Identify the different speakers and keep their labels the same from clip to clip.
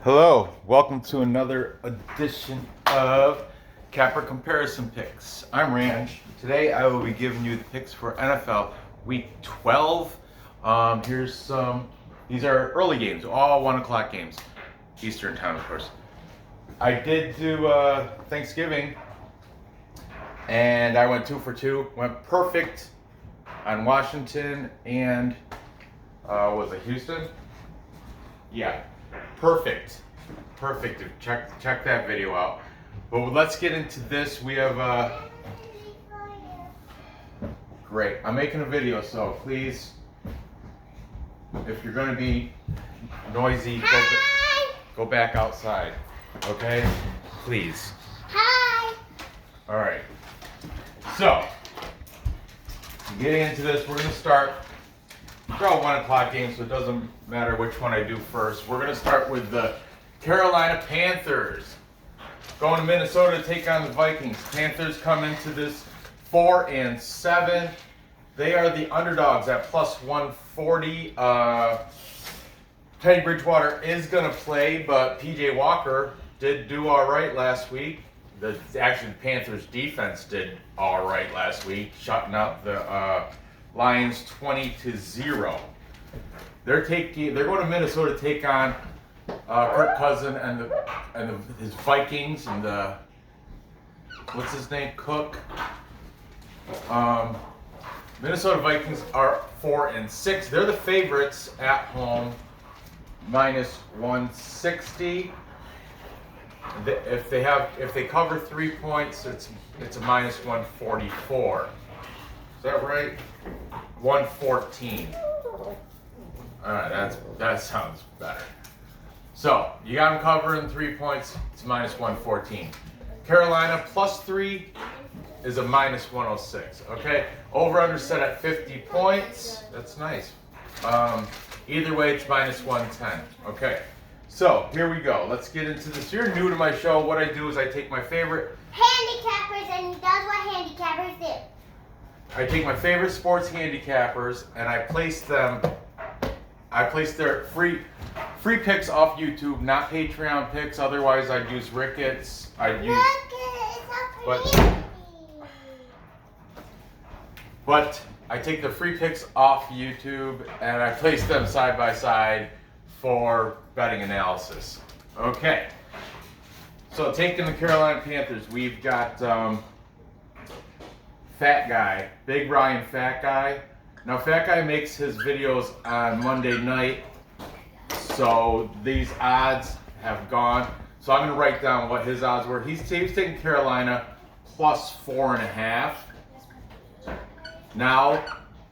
Speaker 1: Hello, welcome to another edition of Capper Comparison Picks. I'm Ranch. Today I will be giving you the picks for NFL Week 12. Here's some, these are early games, all 1 o'clock games, Eastern time of course. I did do Thanksgiving and I went 2 for 2, went perfect on Washington and was it Houston? Yeah. Perfect. Check that video out. But let's get into this. We have great. I'm making a video, so please, if you're going to be noisy, go back outside. Okay? Please.
Speaker 2: Hi.
Speaker 1: All right. So, getting into this, we're going to start. They're all 1 o'clock games, so it doesn't matter which one I do first. We're going to start with the Carolina Panthers. Going to Minnesota to take on the Vikings. Panthers come into this 4-7. They are the underdogs at plus 140. Teddy Bridgewater is going to play, but PJ Walker did do all right last week. The Panthers defense did all right last week, shutting out the Lions 20-0. They're going to Minnesota to take on Kirk Cousins and his Vikings and the what's his name, Cook. Minnesota Vikings are 4-6. They're the favorites at home, minus 160. If they cover 3 points, it's a minus 144. Is that right? 114. All right, that sounds better. So you got them covering 3 points. It's minus 114. Carolina plus 3 is a minus 106. Okay, over under set at 50 points. That's nice. Either way, it's minus 110. Okay, so here we go. Let's get into this. If you're new to my show, what I do is I take my favorite
Speaker 2: Handicappers, and he does what handicappers do.
Speaker 1: I take my favorite sports handicappers and I place their free picks off YouTube, not Patreon picks. Otherwise, I'd use Ricketts. But I take the free picks off YouTube and I place them side by side for betting analysis. Okay. So taking the Carolina Panthers, we've got Fat Guy, Big Ryan Fat Guy. Now Fat Guy makes his videos on Monday night, so these odds have gone. So I'm going to write down what his odds were. He's taking Carolina plus 4.5. Now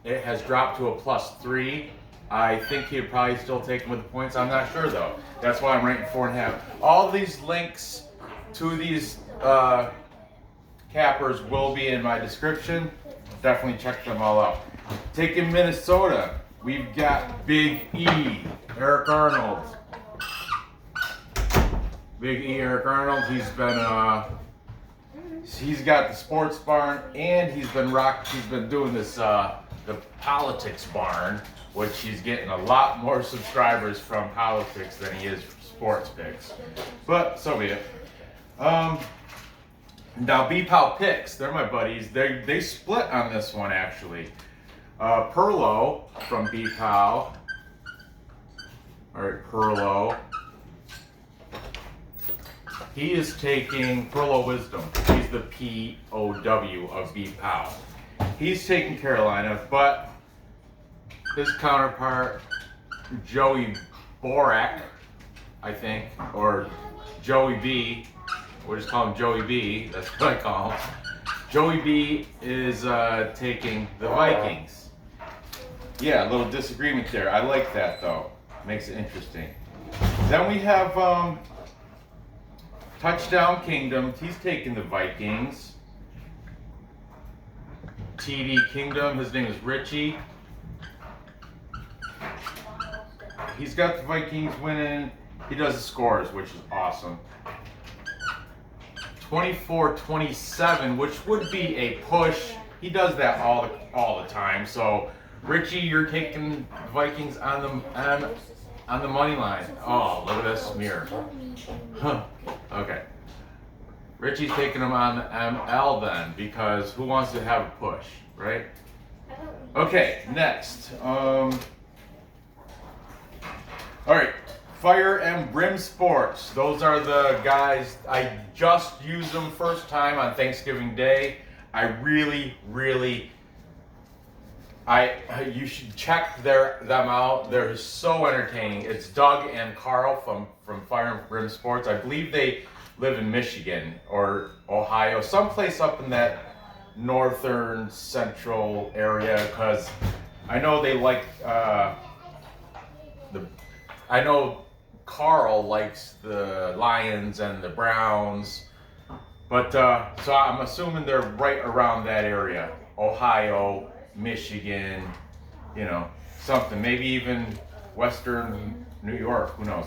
Speaker 1: it has dropped to a plus 3. I think he'd probably still take him with the points. I'm not sure though. That's why I'm rating 4.5. All these links to these cappers will be in my description. Definitely check them all out. Taking Minnesota, we've got Big E, Eric Arnold. Big E, Eric Arnold. He's got the sports barn, and he's been doing this the politics barn, which he's getting a lot more subscribers from politics than he is sports picks. But so be it. Now, B-Pow Picks, they're my buddies. They split on this one, actually. Perlo from B-Pow. All right, Perlo. He is taking Perlo Wisdom. He's the P-O-W of B-Pow. He's taking Carolina, but his counterpart, Joey Borak, I think, or Joey B, we'll just call him Joey B. That's what I call him. Joey B is taking the Vikings. Yeah, a little disagreement there. I like that, though. Makes it interesting. Then we have Touchdown Kingdom. He's taking the Vikings. TD Kingdom. His name is Richie. He's got the Vikings winning. He does the scores, which is awesome. 24-27, which would be a push. He does that all the time. So Richie, you're taking Vikings on on the money line. Oh, look at this mirror. Huh. Okay. Richie's taking them on the ML then, because who wants to have a push, right? Okay, next. All right, Fire and Brim Sports. Those are the guys. I just used them first time on Thanksgiving Day. I really, you should check them out. They're so entertaining. It's Doug and Carl from Fire and Brim Sports. I believe they live in Michigan or Ohio, someplace up in that northern central area, because I know they like I know Carl likes the Lions and the Browns, but so I'm assuming they're right around that area, Ohio, Michigan, you know, something, maybe even Western New York, who knows.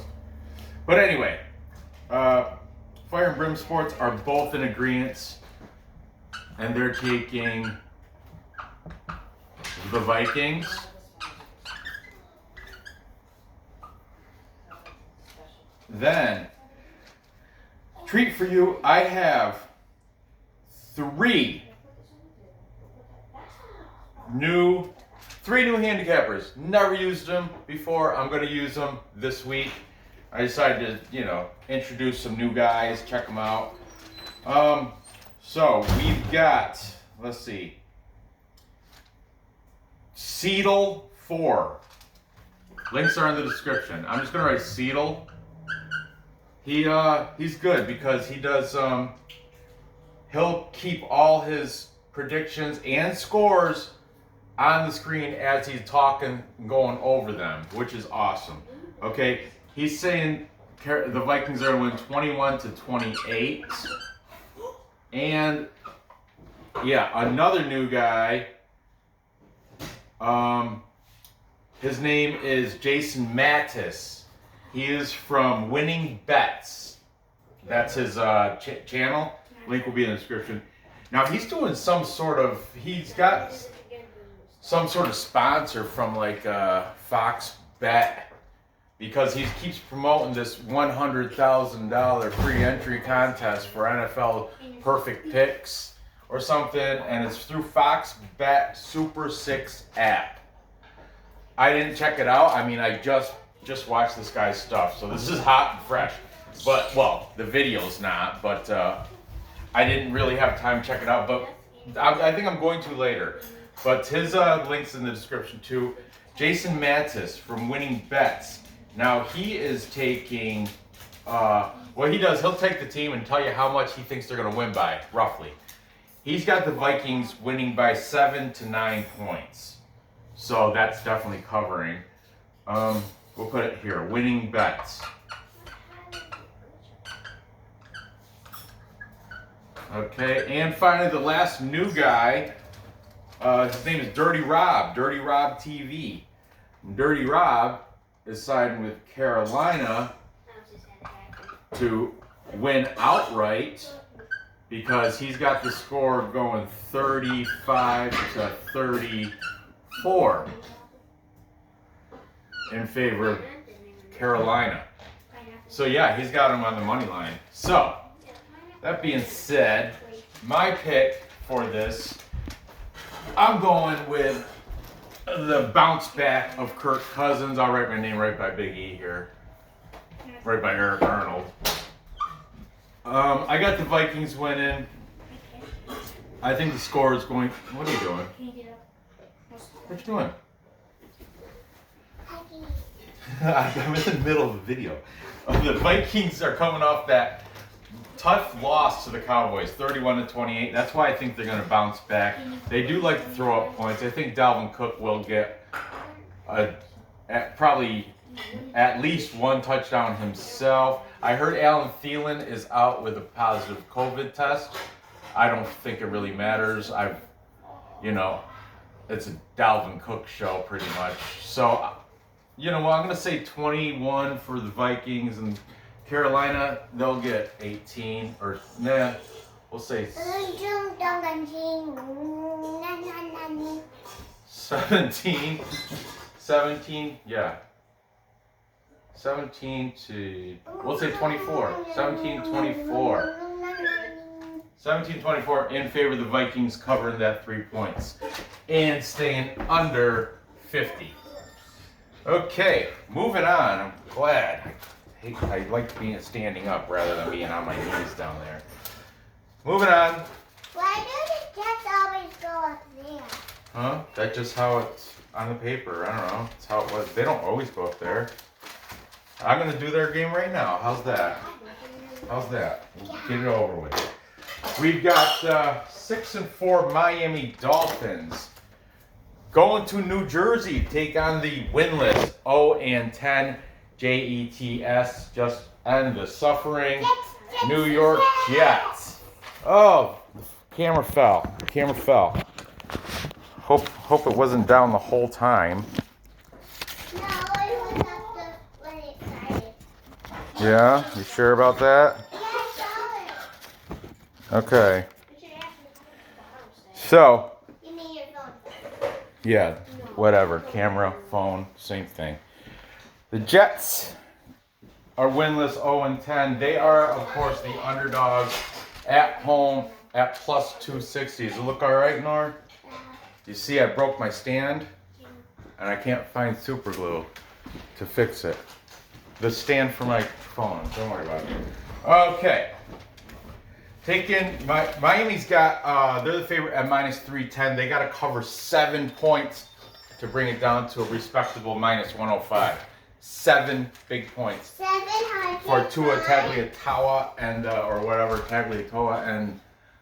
Speaker 1: But anyway, Fire and Brim Sports are both in agreement, and they're taking the Vikings. Then, treat for you, I have three new handicappers. Never used them before. I'm going to use them this week. I decided to, introduce some new guys, check them out. So we've got, let's see, Seedle 4. Links are in the description. I'm just gonna write Seedle. He's good because he does he'll keep all his predictions and scores on the screen as he's talking, going over them, which is awesome. Okay, he's saying the Vikings are going to win 21-28. And yeah, another new guy. His name is Jason Mattis. He is from Winning Bets. That's his channel. Link will be in the description. Now he's doing he's got some sort of sponsor from like Fox Bet, because he keeps promoting this $100,000 free entry contest for NFL Perfect Picks or something, and it's through Fox Bet Super 6 app. I didn't check it out. I mean, I just watched this guy's stuff, so this is hot and fresh. But, well, the video's not, but I didn't really have time to check it out, but I think I'm going to later. But his link's in the description too. Jason Mattis from Winning Bets. Now he is taking, what he does, he'll take the team and tell you how much he thinks they're going to win by, roughly. He's got the Vikings winning by 7 to 9 points. So that's definitely covering. We'll put it here, Winning Bets. Okay, and finally the last new guy, his name is Dirty Rob TV. Dirty Rob is siding with Carolina to win outright because he's got the score going 35-34 in favor of Carolina. So yeah, he's got him on the money line. So, that being said, my pick for this, I'm going with the bounce back of Kirk Cousins. I'll write my name right by Big E here. Right by Eric Arnold. I got the Vikings winning. I think the score is going... What are you doing? What you doing? I'm in the middle of the video. The Vikings are coming off that tough loss to the Cowboys, 31-28. That's why I think they're going to bounce back. They do like to throw up points. I think Dalvin Cook will get probably at least one touchdown himself. I heard Alan Thielen is out with a positive COVID test. I don't think it really matters. It's a Dalvin Cook show pretty much. So, I'm going to say 21 for the Vikings, and Carolina, they'll get 18, or we'll say 17, yeah. 17 to, we'll say 24. 17-24. 17-24 in favor of the Vikings covering that 3 points and staying under 50. Okay, moving on. I'm glad. I like being standing up rather than being on my knees down there. Moving on.
Speaker 2: Why do the Jets always go up there?
Speaker 1: Huh? That's just how it's on the paper. I don't know. It's how it was. They don't always go up there. I'm going to do their game right now. How's that? How's that? We'll get it over with. We've got 6-4 Miami Dolphins going to New Jersey to take on the winless 0-10 Jets. Just end the suffering New York Jets. Oh, the camera fell. The camera fell. Hope it wasn't down the whole time.
Speaker 2: No, it was after when it started.
Speaker 1: Yeah, you sure about that?
Speaker 2: Yeah, I saw it.
Speaker 1: Okay. So,
Speaker 2: You mean your phone?
Speaker 1: yeah, whatever. Camera, phone, same thing. The Jets are winless 0-10. They are, of course, the underdogs at home at plus 260. Does it look all right, Nor? You see, I broke my stand, and I can't find super glue to fix it. The stand for my phone. Don't worry about it. Okay. Miami's got, they're the favorite at minus 310. They got to cover 7 points to bring it down to a respectable minus 105. 7 big points
Speaker 2: 700
Speaker 1: for Tua Tagliatelle and, or whatever, Tagliatelle and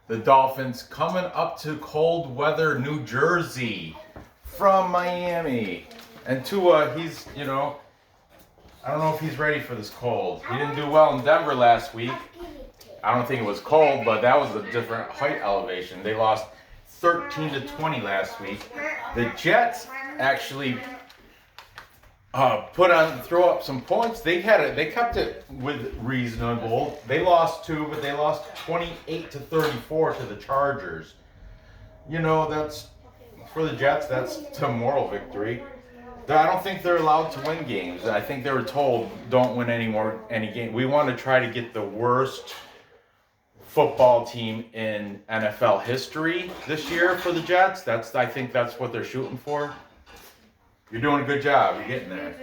Speaker 1: the Dolphins coming up to cold weather New Jersey from Miami. And Tua, he's, I don't know if he's ready for this cold. He didn't do well in Denver last week. I don't think it was cold, but that was a different height elevation. They lost 13-20 last week. The Jets actually throw up some points. They kept it with reasonable. They lost 2, but they lost 28-34 to the Chargers. That's for the Jets. That's a moral victory. I don't think they're allowed to win games. I think they were told don't win any game. We want to try to get the worst football team in NFL history this year for the Jets. I think that's what they're shooting for. You're doing a good job. You're getting there.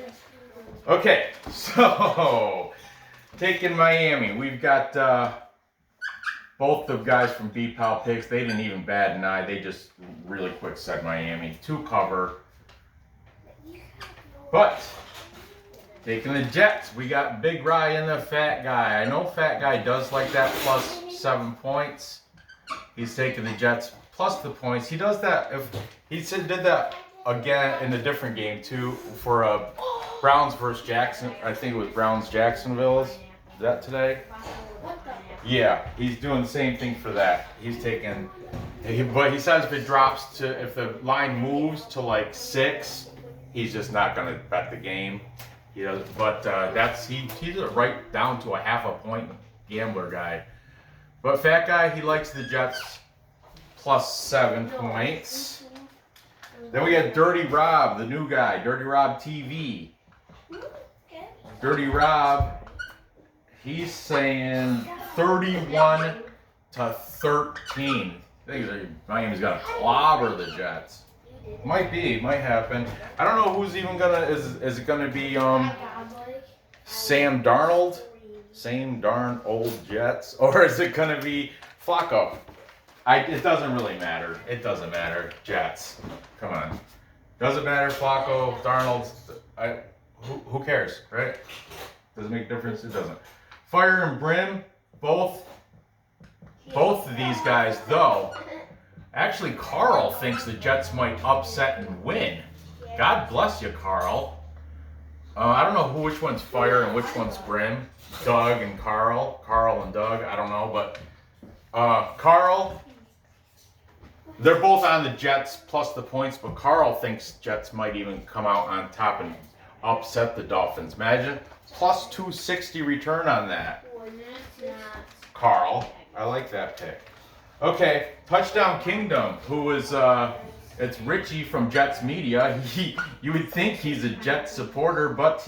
Speaker 1: Okay, so taking Miami. We've got both the guys from B-Pal Picks. They didn't even bat an eye. They just really quick said Miami to cover. But taking the Jets, we got Big Rye and the Fat Guy. I know Fat Guy does like that plus 7 points. He's taking the Jets plus the points. He does that if he did that again in a different game too for Browns versus Jackson. I think it was Browns Jacksonville. Is that today? Yeah, he's doing the same thing for that. He's taking, but he says if the line moves to like 6, he's just not gonna bet the game. He does, but he's right down to a half a point gambler guy. But Fat Guy, he likes the Jets plus 7 points. Then we got Dirty Rob, the new guy, Dirty Rob TV. Dirty Rob, he's saying 31-13. I think Miami's gonna clobber the Jets. Might happen. I don't know who's even is it gonna be Sam Darnold? Same darn old Jets? Or is it gonna be Flacco? It doesn't really matter. It doesn't matter. Jets. Come on. Doesn't matter. Flacco, Darnold. Who cares, right? Doesn't make a difference. It doesn't. Fire and Brim, both of these guys, though. Actually, Carl thinks the Jets might upset and win. God bless you, Carl. I don't know which one's Fire and which one's Brim. Doug and Carl. Carl and Doug. I don't know, but Carl. They're both on the Jets plus the points, but Carl thinks Jets might even come out on top and upset the Dolphins. Imagine plus 260 return on that. Carl, I like that pick. Okay, Touchdown Kingdom, who is it's Richie from Jets Media. You would think he's a Jets supporter, but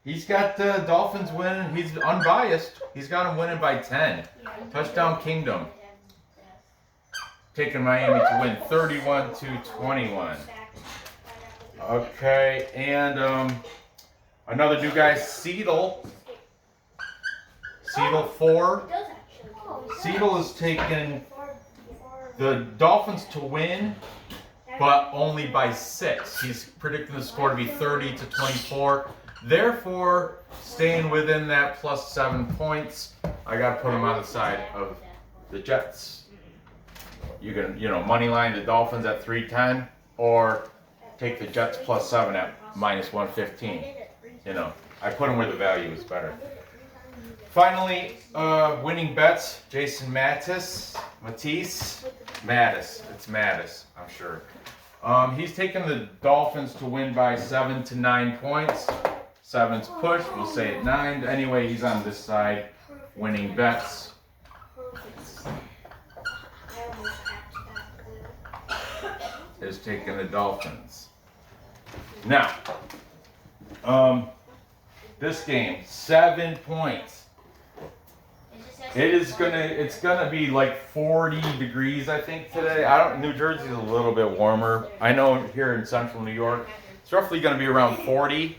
Speaker 1: He's got the Dolphins winning. He's unbiased. He's got them winning by 10. Touchdown Kingdom. Taking Miami to win 31-21. Okay, and another new guy, Seedle. Seedle 4. Seedle is taking the Dolphins to win, but only by 6. He's predicting the score to be 30-24. Therefore, staying within that plus 7 points, I got to put him on the side of the Jets. You can, money line the Dolphins at 310, or take the Jets plus 7 at minus 115. I put him where the value is better. Finally, winning bets, Jason Mattis. It's Mattis, I'm sure. He's taking the Dolphins to win by 7 to 9 points. 7's push, we'll say it 9. Anyway, he's on this side, winning bets. Is taking the Dolphins. Now, this game, 7 points. It's gonna be like 40 degrees, I think, today. New Jersey's a little bit warmer. I know here in central New York, it's roughly gonna be around 40.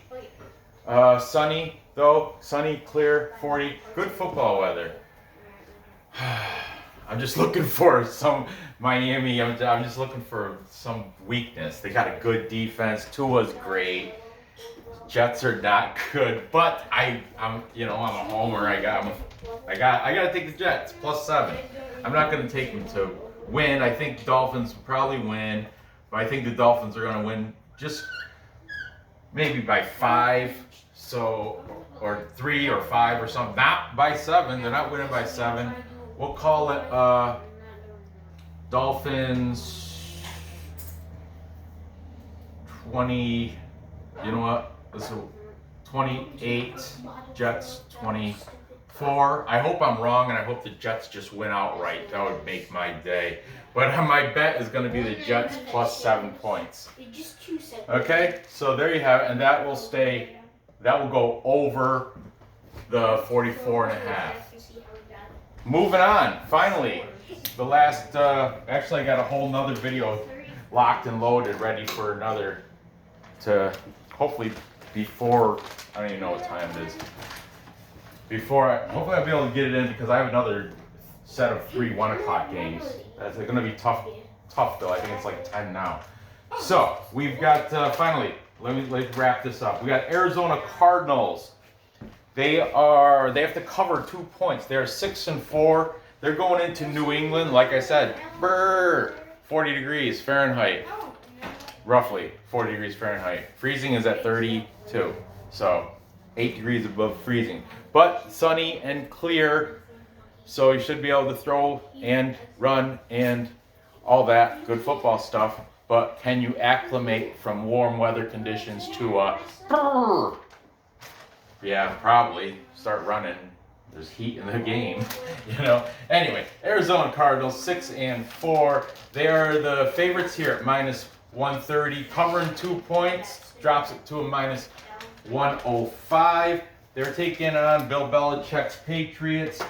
Speaker 1: Sunny though, clear, 40. Good football weather. I'm just looking for some Miami. I'm just looking for some weakness. They got a good defense. Tua's great. Jets are not good, but I'm a homer. I gotta take the Jets plus 7. I'm not gonna take them to win. I think the Dolphins will probably win, but I think the Dolphins are gonna win just maybe by 5. Or 3 or 5 or something. Not by 7. They're not winning by 7. We'll call it Dolphins 20. You know what? This is 28. Jets 24. I hope I'm wrong, and I hope the Jets just win outright. That would make my day. But my bet is going to be the Jets plus 7 points. Okay, so there you have it, and that will stay. That will go over the 44.5. Moving on, finally, the last, actually I got a whole nother video locked and loaded, ready for another, to hopefully before, I don't even know what time it is, hopefully I'll be able to get it in, because I have another set of 3 1 o'clock games. That's going to be tough though. I think it's like 10 now. So, we've got, finally, let me wrap this up. We got Arizona Cardinals. They have to cover 2 points. They're 6-4. They're going into New England, like I said, 40 degrees Fahrenheit. Roughly 40 degrees Fahrenheit. Freezing is at 32. So 8 degrees above freezing. But sunny and clear. So you should be able to throw and run and all that good football stuff. But can you acclimate from warm weather conditions to yeah, probably start running. There's heat in the game, Anyway, Arizona Cardinals 6-4. They are the favorites here at minus 130, covering 2 points, drops it to a minus 105. They're taking on Bill Belichick's Patriots,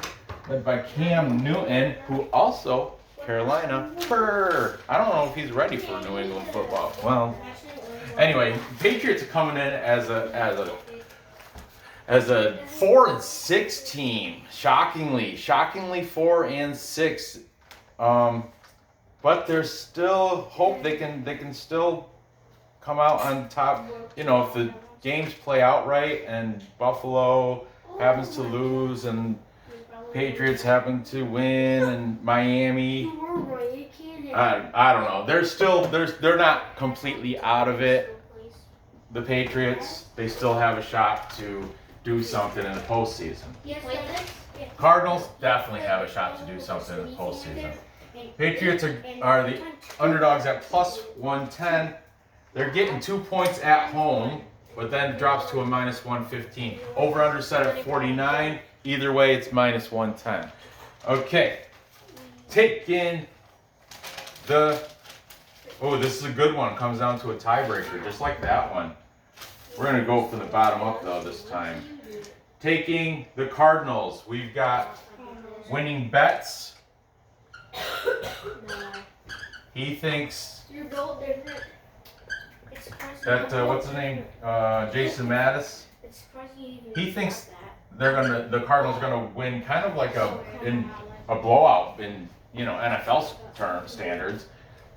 Speaker 1: led by Cam Newton, who also Carolina. I don't know if he's ready for New England football. Well, anyway, Patriots are coming in as a 4-6 team. Shockingly 4-6. But there's still hope they can still come out on top. If the games play out right and Buffalo happens to lose and Patriots happen to win and Miami, I don't know. They're not completely out of it. The Patriots, they still have a shot to do something in the postseason. Cardinals definitely have a shot to do something in the postseason. Patriots are the underdogs at plus 110. They're getting 2 points at home, but then it drops to a minus 115. Over under set at 49. Either way, it's minus 110. Okay. Taking the... Oh, this is a good one. Comes down to a tiebreaker, just like that one. We're gonna go for the bottom up though this time. Taking the Cardinals, we've got winning bets. He thinks
Speaker 2: You're built different. It's surprising
Speaker 1: that
Speaker 2: you
Speaker 1: what's his name, Jason Mattis.
Speaker 2: It's surprising you even
Speaker 1: He thinks
Speaker 2: got
Speaker 1: the Cardinals are gonna win kind of like a blowout in NFL standards,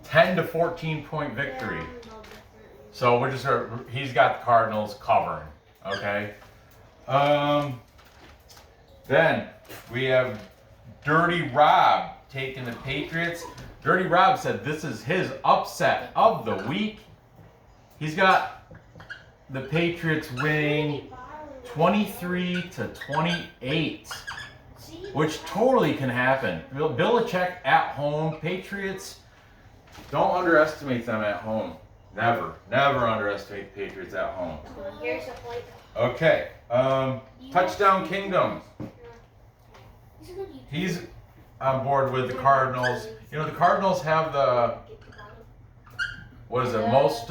Speaker 1: 10 to 14 point victory. So we're just he's got the Cardinals covering. Okay. Then we have Dirty Rob taking the Patriots. Dirty Rob said this is his upset of the week. He's got the Patriots winning 23 to 28, which totally can happen. Belichick at home, Patriots, don't underestimate them at home. Never underestimate the Patriots at home.
Speaker 2: Here's a plate.
Speaker 1: Okay, Touchdown Kingdom. He's on board with the Cardinals. You know, the Cardinals have the, what is it, most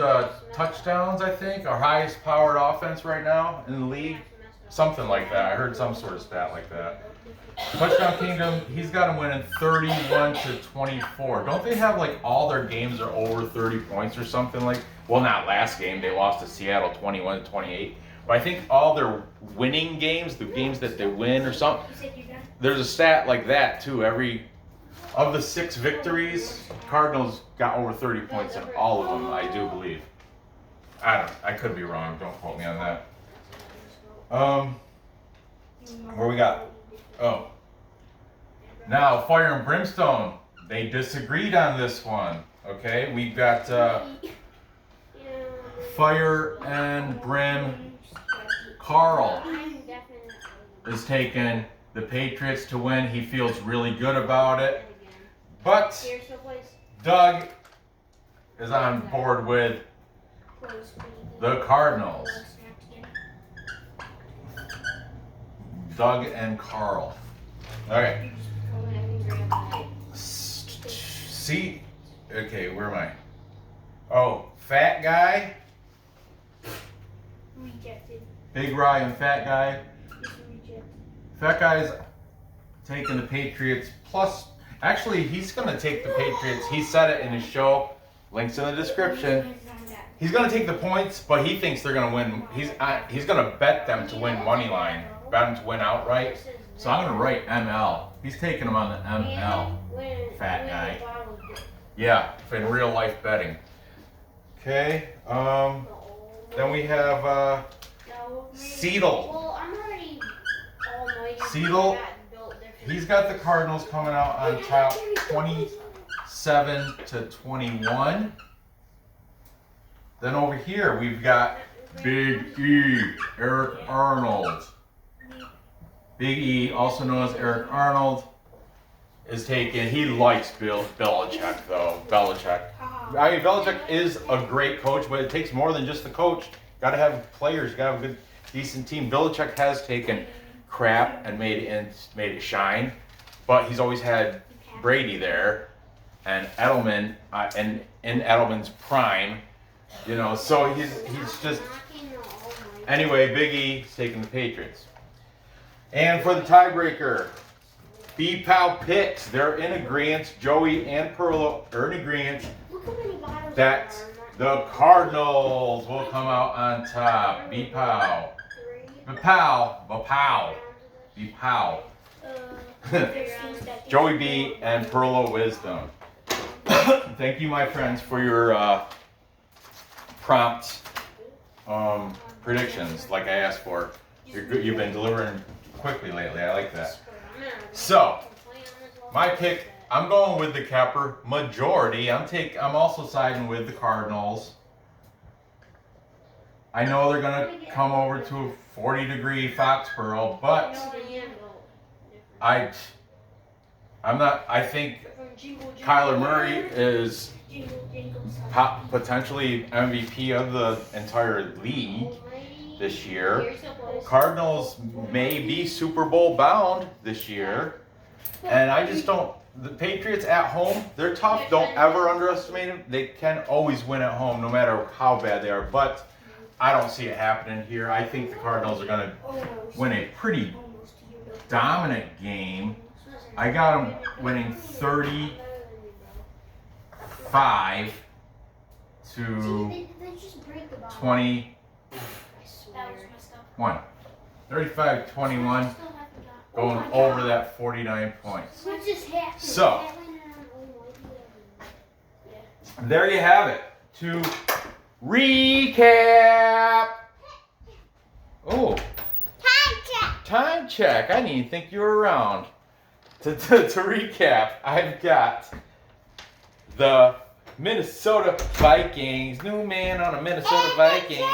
Speaker 1: touchdowns, I think, or highest powered offense right now in the league. Something like that. I heard some sort of stat like that. Touchdown Kingdom, he's got them winning 31 to 24. Don't they have like all their games are over 30 points or something like? Well, not last game. They lost to Seattle 21 to 28. But I think all their winning games, the games that they win or something, there's a stat like that too. Every of the 6 victories, Cardinals got over 30 points in all of them, I do believe. I could be wrong. Don't quote me on that. Where we got? Oh. Now, Fire and Brimstone. They disagreed on this one. Okay, we got Fire and Brim. Carl is taking the Patriots to win. He feels really good about it. But Doug is on board with the Cardinals. Doug and Carl. Okay. See? Okay, where am I? Oh, fat guy.
Speaker 2: Rejected.
Speaker 1: Big Ryan, fat guy. Fat guy's taking the Patriots plus. Actually, he's going to take the Patriots. He said it in his show. Links in the description. He's going to take the points, but he thinks they're going to win. He's going to bet them to win money line. Bet them to win outright. So I'm going to write ML. He's taking them on the ML. Fat guy. Yeah, in real life betting. Okay. Then we have Seedle.
Speaker 2: Well, I'm already all annoyed.
Speaker 1: Seedle, he's got the Cardinals coming out on top 27 to 21. Then over here we've got Big E, Eric Arnold. Big E, also known as Eric Arnold, is taking, he likes Belichick though, Belichick. I mean, Belichick is a great coach, but it takes more than just the coach. Got to have players, got to have a good, decent team. Belichick has taken crap and made it shine, but he's always had Brady there and Edelman, and in Edelman's prime, you know. So he's just anyway. Big E's taking the Patriots, and for the tiebreaker, B-Pow picks. They're in agreement. Joey and Perlo are in agreement that the Cardinals will come out on top. B-Pow. B-Pow. B-Pow. Joey B and Perlo Wisdom. Thank you, my friends, for your prompt predictions like I asked for. You've been delivering quickly lately. I like that. So, my pick, I'm going with the Kepper majority. I'm also siding with the Cardinals. I know they're going to come over to a 40-degree Foxborough, but I think Kyler Murray is potentially MVP of the entire league this year. Cardinals may be Super Bowl bound this year. And I just don't, the Patriots at home, they're tough. Don't ever underestimate them. They can always win at home no matter how bad they are. But I don't see it happening here. I think the Cardinals are going to win a pretty dominant game. I got them winning 35 to 21. 35-21, going over that 49 points. So, there you have it. To recap. Oh, time check. I didn't even think you were around. To recap, I've got the Minnesota Vikings. New man on the Minnesota Vikings.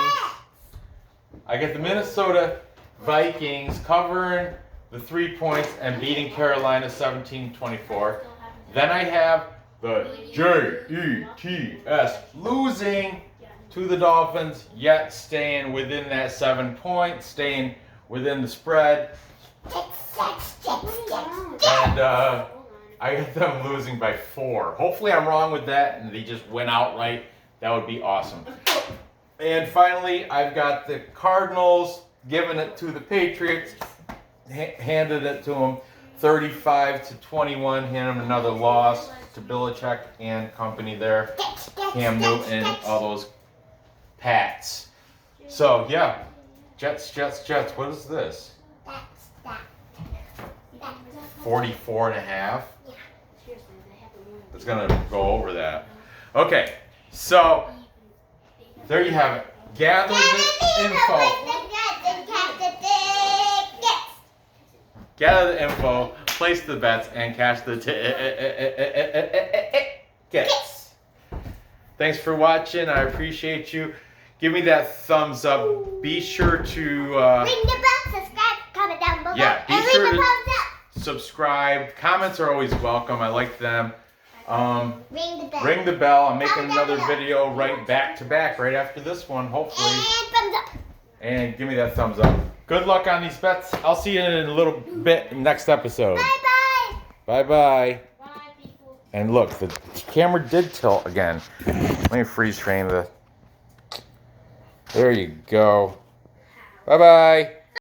Speaker 1: I get the Minnesota Vikings covering the 3 points and beating Carolina 17-24. Then I have the Jets losing to the Dolphins, yet staying within that 7 points, staying within the spread. And I got them losing by 4. Hopefully I'm wrong with that and they just win outright. That would be awesome. And finally, I've got the Cardinals giving it to the Patriots, handed it to them 35-21, handing them another loss to Belichick and company there, Cam Newton, all those Pats. So yeah, Jets. What is this? 44.5. It's gonna go over that. Okay, so there you have it. Gather the info. Gather the info, place the bets, and cash the tickets. Thanks for watching. I appreciate you. Give me that thumbs up. Be sure to
Speaker 2: ring the bell, subscribe, comment down below,
Speaker 1: yeah, be
Speaker 2: and
Speaker 1: sure
Speaker 2: leave a
Speaker 1: to
Speaker 2: thumbs up.
Speaker 1: subscribe. Comments are always welcome. I like them.
Speaker 2: Ring the bell.
Speaker 1: Ring the bell. I'm making another video right back to back right after this one, hopefully.
Speaker 2: And thumbs up.
Speaker 1: And give me that thumbs up. Good luck on these bets. I'll see you in a little bit next episode.
Speaker 2: Bye-bye.
Speaker 1: Bye-bye.
Speaker 2: Bye, people.
Speaker 1: And look, the camera did tilt again. Let me freeze frame the... There you go. Bye-bye.